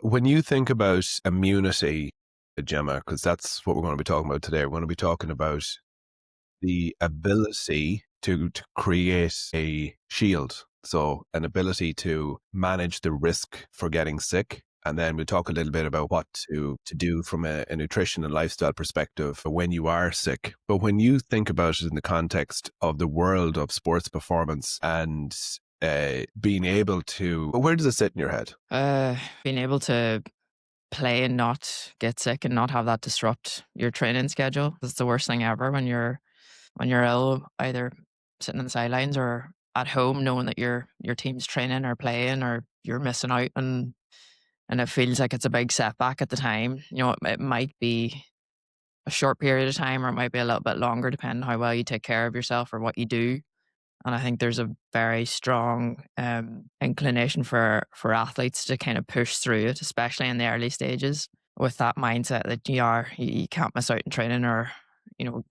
When you think about immunity, Gemma, because that's what we're going to be talking about today, we're going to be talking about the ability to create a shield. So an ability to manage the risk for getting sick. And then we'll talk a little bit about what to do from a nutrition and lifestyle perspective for when you are sick. But when you think about it in the context of the world of sports performance and being able to, where does it sit in your head? Being able to play and not get sick and not have that disrupt your training schedule. It's the worst thing ever when you're ill, either sitting on the sidelines or at home, knowing that your team's training or playing or you're missing out, and it feels like it's a big setback at the time. It might be a short period of time or it might be a little bit longer, depending on how well you take care of yourself or what you do. And I think there's a very strong inclination for athletes to kind of push through it, especially in the early stages, with that mindset that you can't miss out in training or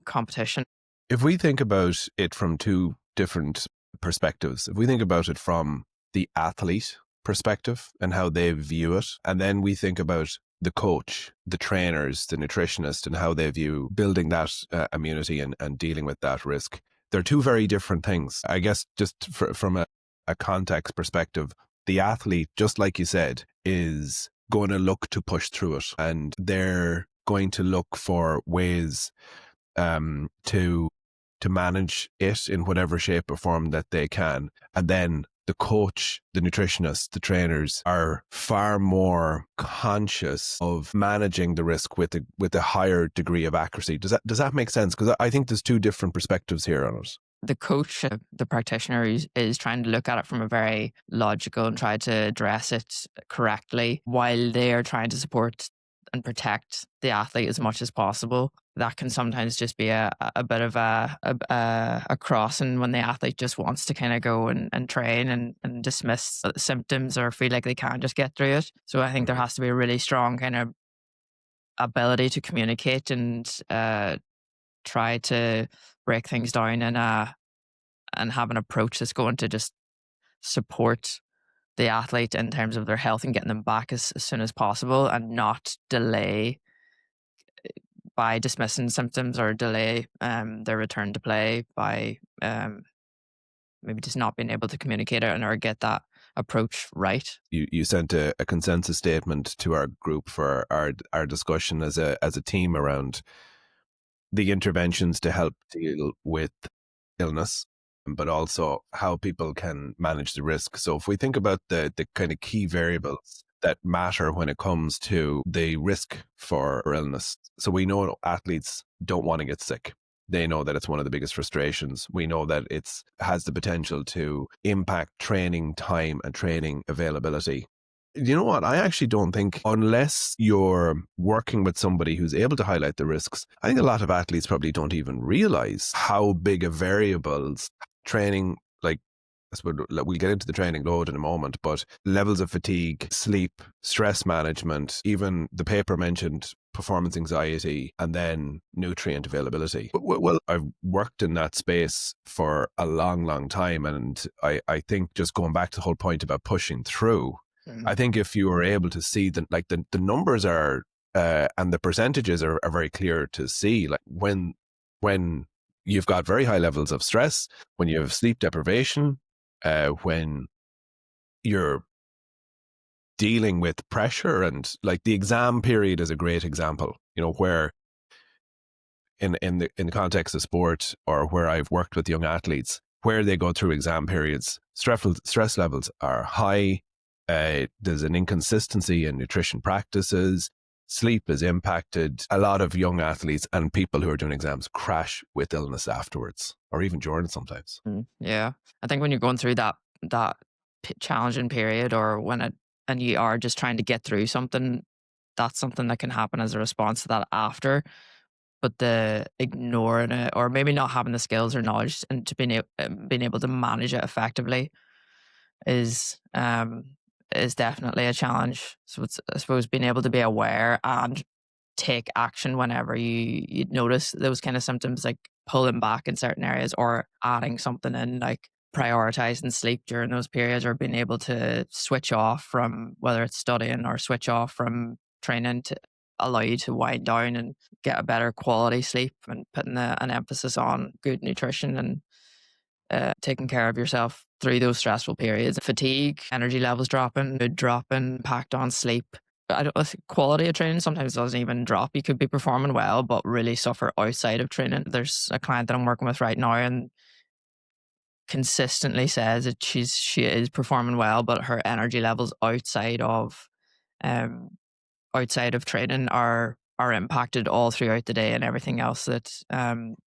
competition. If we think about it from two different perspectives, if we think about it from the athlete perspective and how they view it, and then we think about the coach, the trainers, the nutritionist, and how they view building that immunity and dealing with that risk, they're two very different things. I guess just from a context perspective, the athlete, just like you said, is going to look to push through it, and they're going to look for ways to manage it in whatever shape or form that they can. And then the coach, the nutritionist, the trainers are far more conscious of managing the risk with a higher degree of accuracy. Does that make sense? Because I think there's two different perspectives here on it. The coach, the practitioner, is trying to look at it from a very logical and try to address it correctly while they are trying to support and protect the athlete as much as possible. That can sometimes just be a bit of a crossing when the athlete just wants to kind of go and train and dismiss symptoms or feel like they can't just get through it. So I think there has to be a really strong kind of ability to communicate and try to break things down and have an approach that's going to just support the athlete in terms of their health and getting them back as soon as possible and not delay by dismissing symptoms or delay their return to play by maybe just not being able to communicate it or get that approach right. You sent a consensus statement to our group for our discussion as a team around the interventions to help deal with illness, but also how people can manage the risk. So if we think about the kind of key variables that matter when it comes to the risk for illness. So we know athletes don't want to get sick. They know that it's one of the biggest frustrations. We know that it has the potential to impact training time and training availability. You know what? I actually don't think, unless you're working with somebody who's able to highlight the risks, I think a lot of athletes probably don't even realize how big a variables training, like, I suppose we'll get into the training load in a moment, but levels of fatigue, sleep, stress management, even the paper mentioned performance anxiety, and then nutrient availability. Well, I've worked in that space for a long, long time. And I think just going back to the whole point about pushing through, I think if you were able to see the numbers are and the percentages are very clear to see, like when you've got very high levels of stress, when you have sleep deprivation, when you're dealing with pressure, and like the exam period is a great example, where in the context of sport, or where I've worked with young athletes, where they go through exam periods, stress levels are high. There's an inconsistency in nutrition practices. Sleep is impacted. A lot of young athletes and people who are doing exams crash with illness afterwards, or even during sometimes. Yeah, I think when you're going through that challenging period, or and you are just trying to get through something, that's something that can happen as a response to that after. But the ignoring it, or maybe not having the skills or knowledge and to being able to manage it effectively is definitely a challenge. So it's, I suppose, being able to be aware and take action whenever you notice those kind of symptoms, like pulling back in certain areas or adding something in, like prioritizing sleep during those periods, or being able to switch off from whether it's studying or switch off from training to allow you to wind down and get a better quality sleep, and putting an emphasis on good nutrition and taking care of yourself through those stressful periods. Fatigue, energy levels dropping, mood dropping, impact on sleep. I think quality of training sometimes doesn't even drop. You could be performing well, but really suffer outside of training. There's a client that I'm working with right now, and consistently says that she is performing well, but her energy levels um, outside of training are impacted all throughout the day and everything else that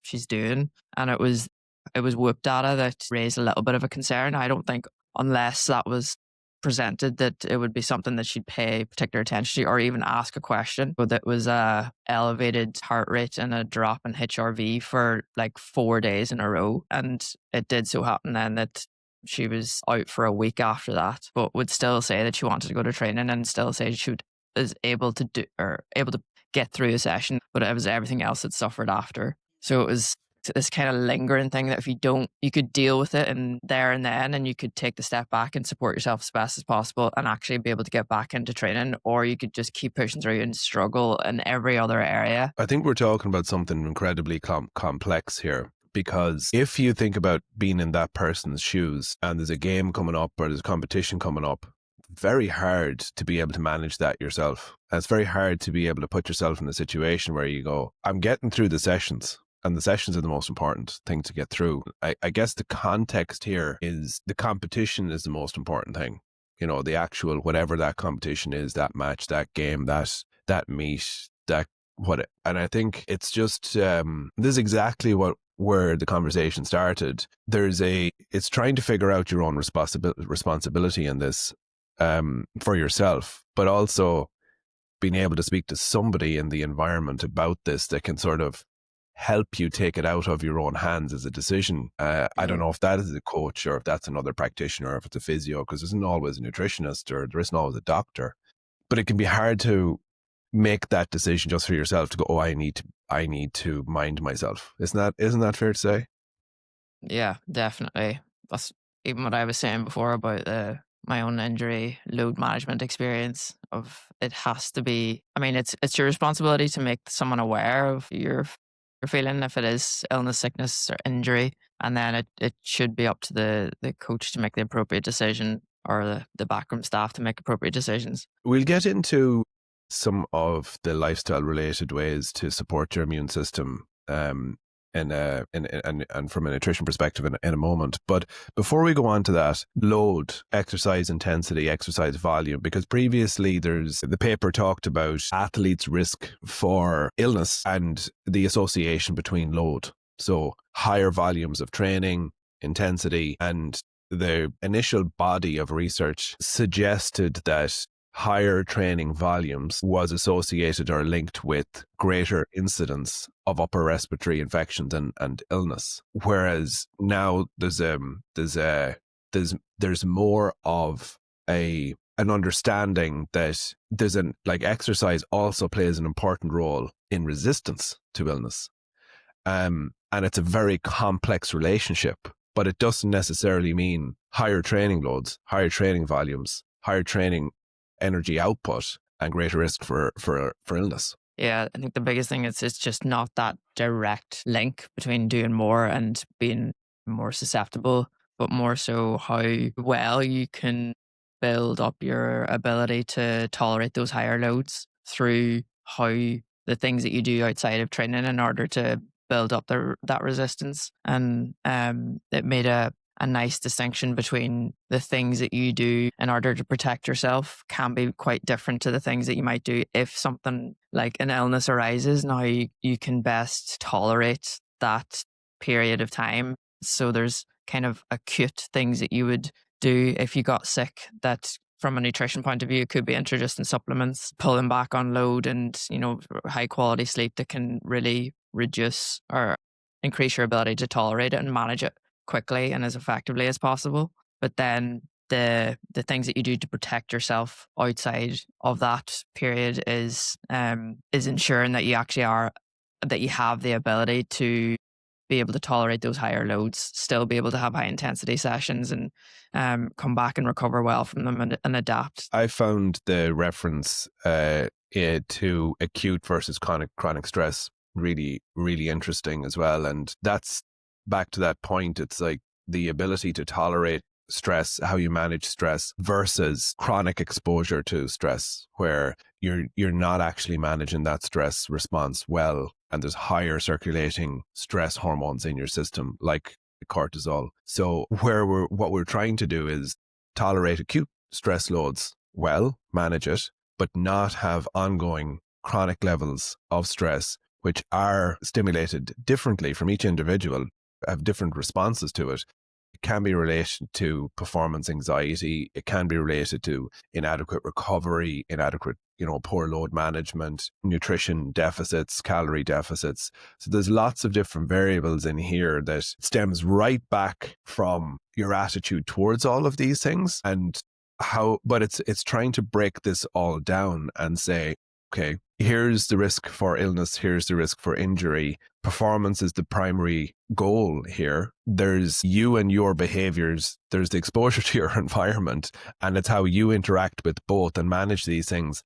she's doing. And it was whoop data that raised a little bit of a concern. I don't think, unless that was presented, that it would be something that she'd pay particular attention to or even ask a question. But that was a elevated heart rate and a drop in HRV for like 4 days in a row. And it did so happen then that she was out for a week after that, but would still say that she wanted to go to training, and still say she is able to do, or able to get through a session, but it was everything else that suffered after. So it was this kind of lingering thing that if you don't, you could deal with it and there and then, and you could take the step back and support yourself as best as possible and actually be able to get back into training, or you could just keep pushing through and struggle in every other area. I think we're talking about something incredibly complex here. Because if you think about being in that person's shoes and there's a game coming up or there's a competition coming up, very hard to be able to manage that yourself. And it's very hard to be able to put yourself in a situation where you go, I'm getting through the sessions, and the sessions are the most important thing to get through. I guess the context here is the competition is the most important thing. You know, the actual, whatever that competition is, that match, that game, that meet, that what. And I think it's just, this is exactly where the conversation started. It's trying to figure out your own responsibility in this, for yourself, but also being able to speak to somebody in the environment about this that can sort of help you take it out of your own hands as a decision. I don't know if that is a coach or if that's another practitioner or if it's a physio, because there isn't always a nutritionist or there isn't always a doctor. But it can be hard to make that decision just for yourself to go, oh, I need to mind myself. Isn't that fair to say? Yeah, definitely. That's even what I was saying before about my own injury load management experience. Of it has to be. I mean, it's your responsibility to make someone aware of your feeling, if it is illness, sickness, or injury, and then it should be up to the coach to make the appropriate decision, or the backroom staff to make appropriate decisions. We'll get into some of the lifestyle related ways to support your immune system, and from a nutrition perspective in a moment. But before we go on to that, load, exercise intensity, exercise volume, because previously the paper talked about athletes' risk for illness and the association between load. So higher volumes of training, intensity, and the initial body of research suggested that higher training volumes was associated or linked with greater incidence of upper respiratory infections and illness. Whereas now there's more of an understanding that exercise also plays an important role in resistance to illness. And it's a very complex relationship, but it doesn't necessarily mean higher training loads, higher training volumes, higher training energy output, and greater risk for illness. Yeah, I think the biggest thing is it's just not that direct link between doing more and being more susceptible, but more so how well you can build up your ability to tolerate those higher loads through how the things that you do outside of training in order to build up that resistance. And it made a nice distinction between the things that you do in order to protect yourself can be quite different to the things that you might do if something like an illness arises. Now you can best tolerate that period of time. So there's kind of acute things that you would do if you got sick that from a nutrition point of view could be introducing supplements, pulling back on load, and high quality sleep that can really reduce or increase your ability to tolerate it and manage it quickly and as effectively as possible. But then the things that you do to protect yourself outside of that period is ensuring that you actually that you have the ability to be able to tolerate those higher loads, still be able to have high intensity sessions and come back and recover well from them and adapt. I found the reference to acute versus chronic stress really, really interesting as well. And that's back to that point. It's like the ability to tolerate stress, how you manage stress versus chronic exposure to stress, where you're not actually managing that stress response well, and there's higher circulating stress hormones in your system, like cortisol. So what we're trying to do is tolerate acute stress loads well, manage it, but not have ongoing chronic levels of stress, which are stimulated differently from each individual, have different responses to it. It can be related to performance anxiety. It can be related to inadequate recovery, poor load management, nutrition deficits, calorie deficits. So there's lots of different variables in here that stems right back from your attitude towards all of these things, and but it's trying to break this all down and say, okay, here's the risk for illness, here's the risk for injury. Performance is the primary goal here. There's you and your behaviors, there's the exposure to your environment, and it's how you interact with both and manage these things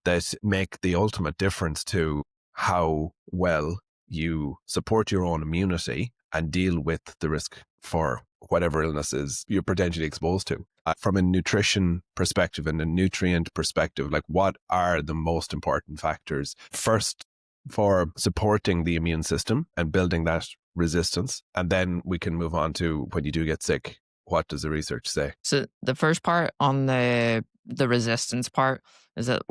that make the ultimate difference to how well you support your own immunity and deal with the risk for whatever illnesses you're potentially exposed to. From a nutrition perspective and a nutrient perspective, like what are the most important factors? First, for supporting the immune system and building that resistance. And then we can move on to when you do get sick, what does the research say? So the first part on the resistance part is that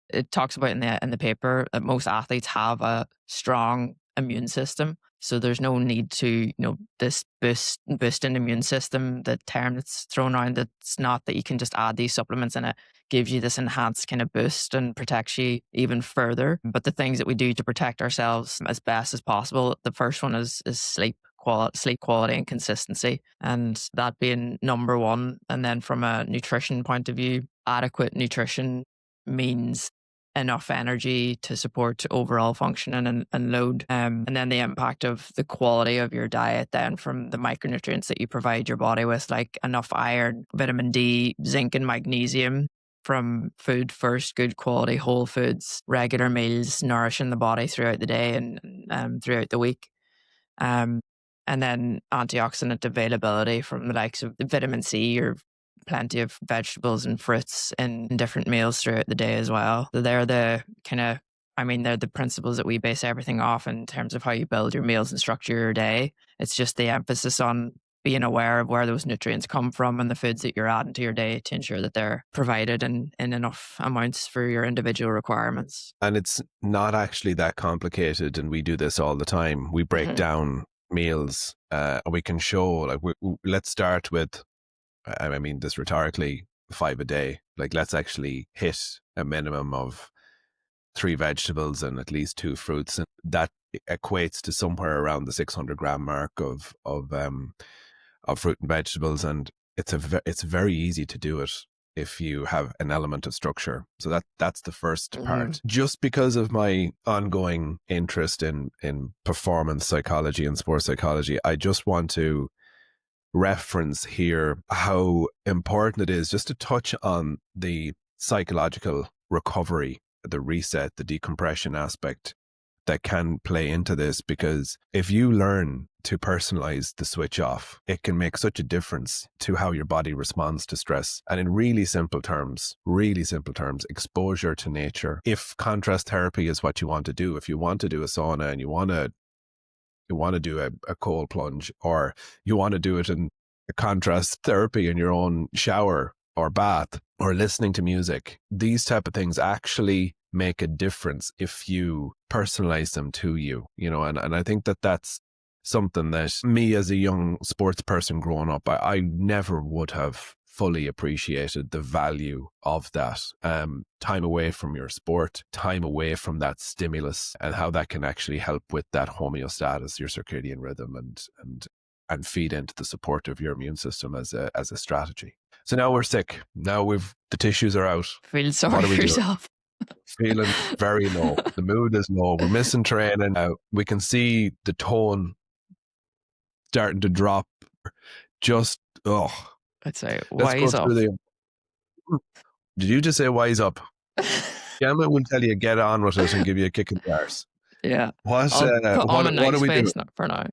it talks about in the paper that most athletes have a strong immune system. So there's no need to, this boost in immune system, the term that's thrown around, it's not that you can just add these supplements and it gives you this enhanced kind of boost and protects you even further. But the things that we do to protect ourselves as best as possible, the first one is sleep quality and consistency, and that being number one. And then from a nutrition point of view, adequate nutrition means enough energy to support overall function and load. And then the impact of the quality of your diet then from the micronutrients that you provide your body with, like enough iron, vitamin D, zinc and magnesium from food first, good quality whole foods, regular meals, nourishing the body throughout the day and throughout the week. And then antioxidant availability from the likes of vitamin C or plenty of vegetables and fruits in different meals throughout the day as well. So they're the they're the principles that we base everything off in terms of how you build your meals and structure your day. It's just the emphasis on being aware of where those nutrients come from and the foods that you're adding to your day to ensure that they're provided in enough amounts for your individual requirements. And it's not actually that complicated, and we do this all the time. We break down meals. We can show, let's start with, this rhetorically, 5 a day. Like, let's actually hit a minimum of 3 vegetables and at least 2 fruits, and that equates to somewhere around the 600 gram mark of fruit and vegetables. And it's very easy to do it if you have an element of structure. So that's the first part. Just because of my ongoing interest in performance psychology and sports psychology, I just want to reference here how important it is just to touch on the psychological recovery, the reset, the decompression aspect that can play into this. Because if you learn to personalize the switch off, it can make such a difference to how your body responds to stress. And in really simple terms, exposure to nature. If contrast therapy is what you want to do, if you want to do a sauna and you want to do a cold plunge, or you want to do it in a contrast therapy in your own shower or bath, or listening to music, these type of things actually make a difference if you personalize them to you, and I think that that's something that me as a young sports person growing up, I never would have fully appreciated the value of that time away from your sport, time away from that stimulus, and how that can actually help with that homeostasis, your circadian rhythm, and feed into the support of your immune system as a strategy. So now we're sick. Now the tissues are out. Feel sorry for yourself. feeling very low. The mood is low. We're missing training. We can see the tone starting to drop. Just, I'd say let's go wise through up. the. Did you just say wise up? Gemma will tell you get on with it and give you a kick in the arse. Yeah. What I'll put on a what do nice we do? face for now.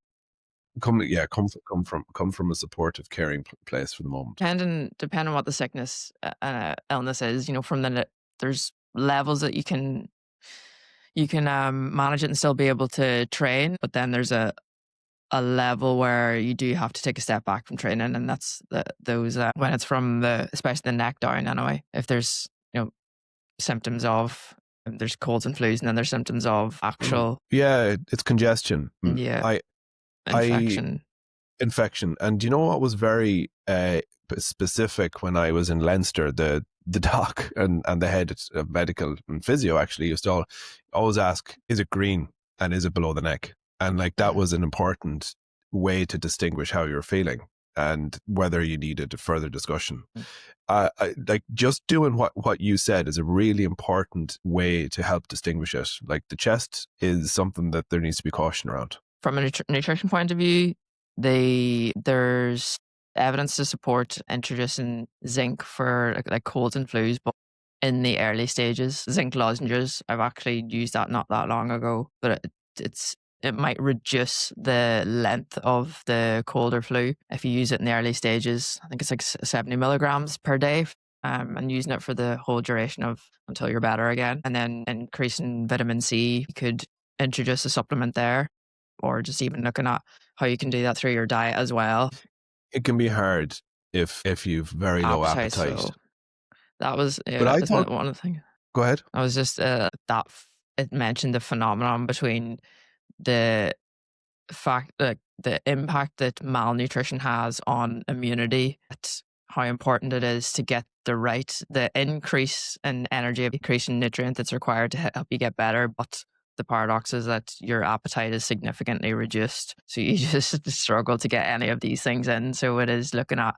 Come from a supportive, caring place for the moment. Depending on what the sickness, illness is, there's levels that you can manage it and still be able to train, but then there's a level where you do have to take a step back from training, and that's those when it's from especially the neck down. Anyway, if there's symptoms of there's colds and flus, and then there's symptoms of actual it's congestion. I infection. Infection. And you know what was very specific when I was in Leinster? The doc and the head of medical and physio actually used to always ask, is it green and is it below the neck? And like that was an important way to distinguish how you're feeling and whether you needed a further discussion. Like just doing what you said is a really important way to help distinguish it. Like the chest is something that there needs to be caution around. From a nutrition point of view, there's evidence to support introducing zinc for like colds and flus, but in the early stages, zinc lozenges. I've actually used that not that long ago, but it might reduce the length of the cold or flu if you use it in the early stages. I think it's like 70 milligrams per day. And using it for the whole duration until you're better again. And then increasing vitamin C, you could introduce a supplement there, or just even looking at how you can do that through your diet as well. It can be hard if you've very low appetite. So that was, but I thought, one of the things. Go ahead. I was just it mentioned the phenomenon between the fact that the impact that malnutrition has on immunity, how important it is to get the increase in energy, increase in nutrient that's required to help you get better. But the paradox is that your appetite is significantly reduced. So you just struggle to get any of these things in. So it is looking at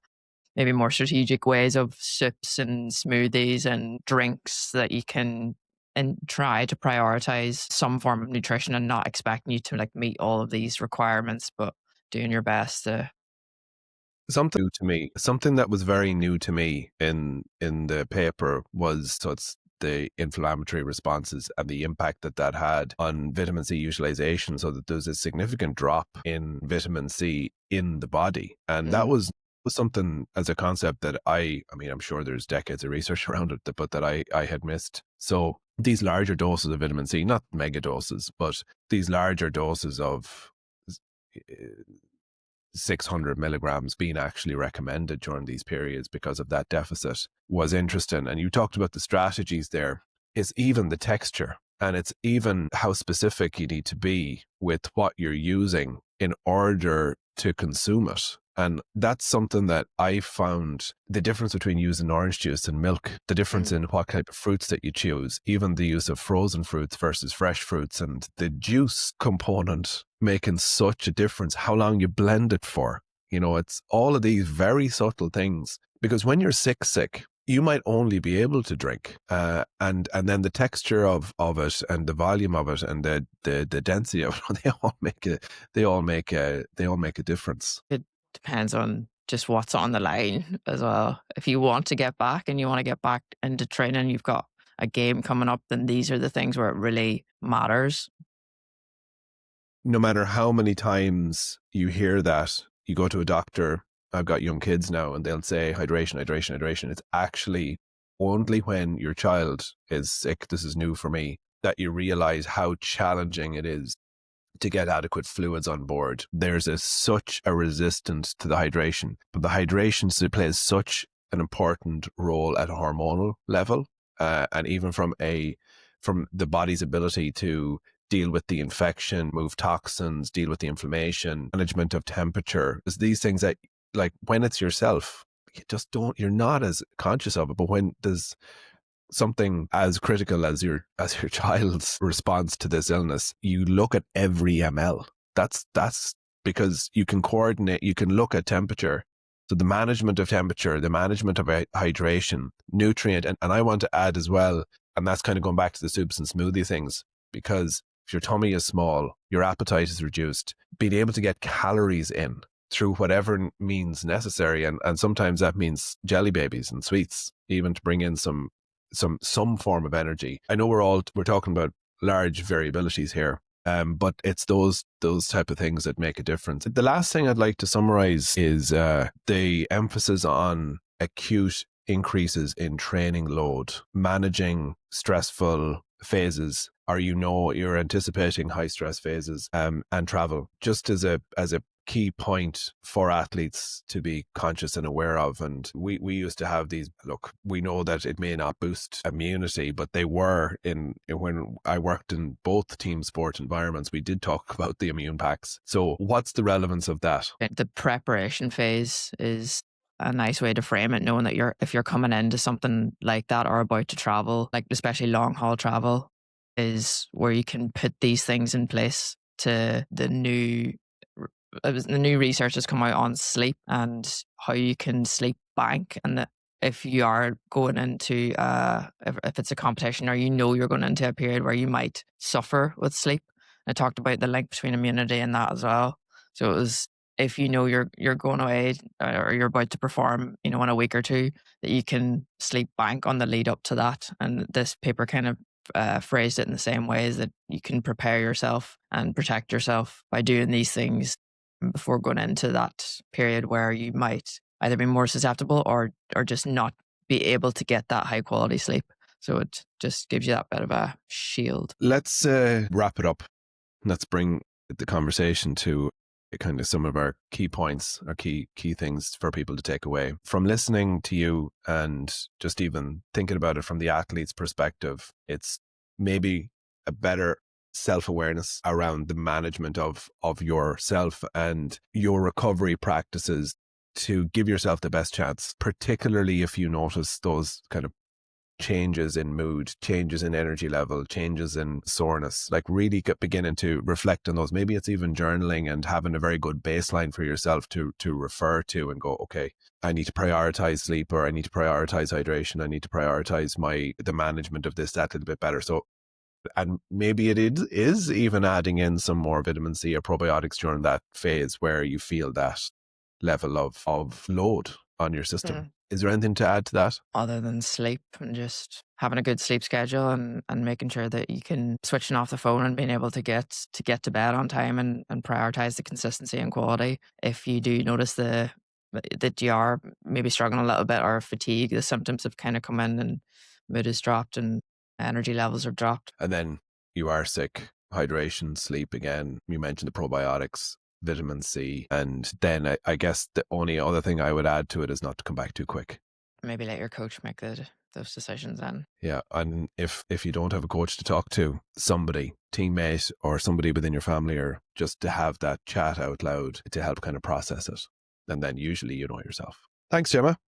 maybe more strategic ways of soups and smoothies and drinks that you can and try to prioritize some form of nutrition and not expecting you to like meet all of these requirements, but doing your best to. Something that was very new to me in the paper was it's the inflammatory responses and the impact that had on vitamin C utilization, so that there's a significant drop in vitamin C in the body. And that was something as a concept that I mean, I'm sure there's decades of research around it, but that I had missed. So these larger doses of vitamin C, not mega doses, but these larger doses of 600 milligrams being actually recommended during these periods because of that deficit was interesting. And you talked about the strategies there. It's even the texture, and it's even how specific you need to be with what you're using in order to consume it. And that's something that I found, the difference between using orange juice and milk, the difference in what type of fruits that you choose, even the use of frozen fruits versus fresh fruits, and the juice component making such a difference, how long you blend it for. It's all of these very subtle things, because when you're sick, you might only be able to drink, and then the texture of it and the volume of it and the density of it, they all make a difference. It depends on just what's on the line as well. If you want to get back and you want to get back into training, you've got a game coming up, then these are the things where it really matters. No matter how many times you hear that, you go to a doctor. I've got young kids now, and they'll say hydration, hydration, hydration. It's actually only when your child is sick, this is new for me, that you realize how challenging it is to get adequate fluids on board. There's such a resistance to the hydration, but the hydration plays such an important role at a hormonal level, and even from the body's ability to deal with the infection, move toxins, deal with the inflammation, management of temperature. It's these things that, like, when it's yourself, you're not as conscious of it. But when there's something as critical as your child's response to this illness, you look at every ml. That's because you can coordinate, you can look at temperature. So the management of temperature, the management of hydration, nutrient, and I want to add as well, And that's kind of going back to the soups and smoothie things, because if your tummy is small, your appetite is reduced. Being able to get calories in through whatever means necessary, and sometimes that means jelly babies and sweets, even to bring in some form of energy. I know we're talking about large variabilities here, but it's those type of things that make a difference. The last thing I'd like to summarize is the emphasis on acute increases in training load, managing stressful phases, or you're anticipating high stress phases, and travel, just as a key point for athletes to be conscious and aware of. And we used to have these, look, we know that it may not boost immunity, but they were when I worked in both team sport environments, we did talk about the immune packs. So what's the relevance of that? The preparation phase is a nice way to frame it, knowing that if you're coming into something like that or about to travel, like especially long haul travel, is where you can put these things in place. To the new research has come out on sleep and how you can sleep bank, and that if you are going into if it's a competition, or you're going into a period where you might suffer with sleep. I talked about the link between immunity and that as well. So it was, if you're going away, or you're about to perform, in a week or two, that you can sleep bank on the lead up to that. And this paper kind of phrased it in the same way, is that you can prepare yourself and protect yourself by doing these things before going into that period where you might either be more susceptible or just not be able to get that high quality sleep. So it just gives you that bit of a shield. Let's wrap it up. Let's bring the conversation to kind of some of our key points, our key things for people to take away from listening to you, and just even thinking about it from the athlete's perspective. It's maybe a better self-awareness around the management of yourself and your recovery practices to give yourself the best chance, particularly if you notice those kind of changes in mood, changes in energy level, changes in soreness, like really beginning to reflect on those. Maybe it's even journaling and having a very good baseline for yourself to refer to and go, okay, I need to prioritize sleep, or I need to prioritize hydration. I need to prioritize the management of this that little bit better. So, and maybe it is even adding in some more vitamin C or probiotics during that phase where you feel that level of load on your system. Is there anything to add to that? Other than sleep, and just having a good sleep schedule, and making sure that you can switching off the phone and being able to get to bed on time, and prioritize the consistency and quality. If you do notice that you are maybe struggling a little bit, or fatigue, the symptoms have kind of come in, and mood has dropped and energy levels have dropped. And then you are sick, hydration, sleep again. You mentioned the probiotics, vitamin C. And then I guess the only other thing I would add to it is not to come back too quick. Maybe let your coach make those decisions then. Yeah. And if you don't have a coach to talk to, somebody, teammate or somebody within your family, or just to have that chat out loud to help kind of process it. And then usually you know yourself. Thanks, Gemma.